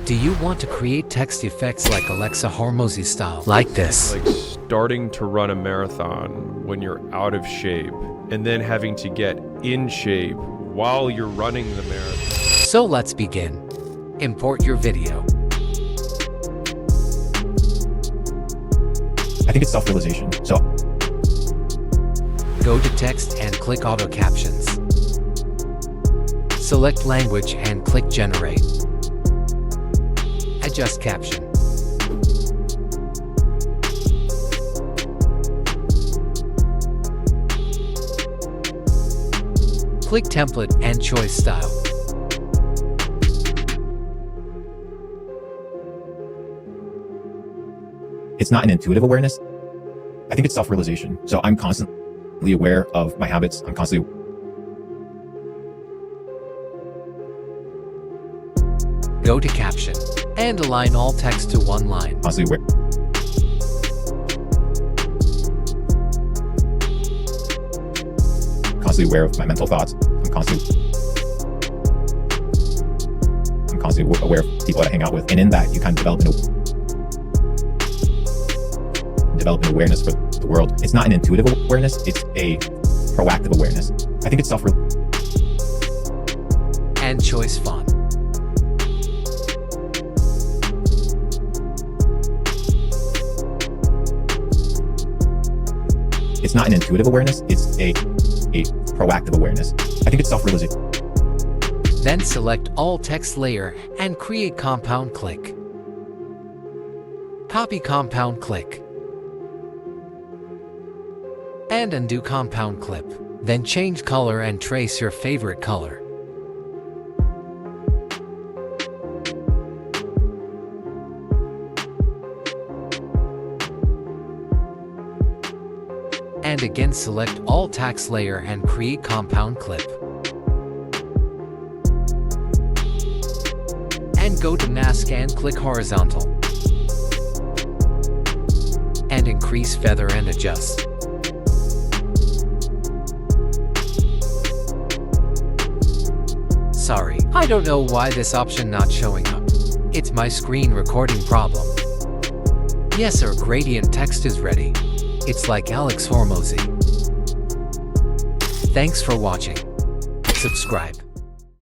Do you want to create text effects like Alex Hormozi style? Like this. Like starting to run a marathon when you're out of shape and then having to get in shape while you're running the marathon. So let's begin. Import your video. I think it's self-realization. So Go to text and click auto captions. Select language and click generate. Adjust caption. Click template and choice style. it's not an intuitive awareness. I think it's self-realization. So I'm constantly aware of my habits. I'm constantly Go to caption and align all text to one line. aware. Constantly aware of my mental thoughts. I'm constantly aware of people that I hang out with, and in that, you kind of develop an awareness for the world. It's not an intuitive awareness; it's a proactive awareness. I think it's And choice font. It's not an intuitive awareness; it's a proactive awareness. I think it's self-realization. Then select all text layer and create compound click. Copy compound click. And undo compound clip. Then change color and trace your favorite color. And again select all text layer and create compound clip. And go to mask and click horizontal. And increase feather and adjust. Sorry, I don't know why this option not showing up. It's my screen recording problem. Yes, our gradient text is ready. It's like Alex Hormozi. Thanks for watching. Subscribe.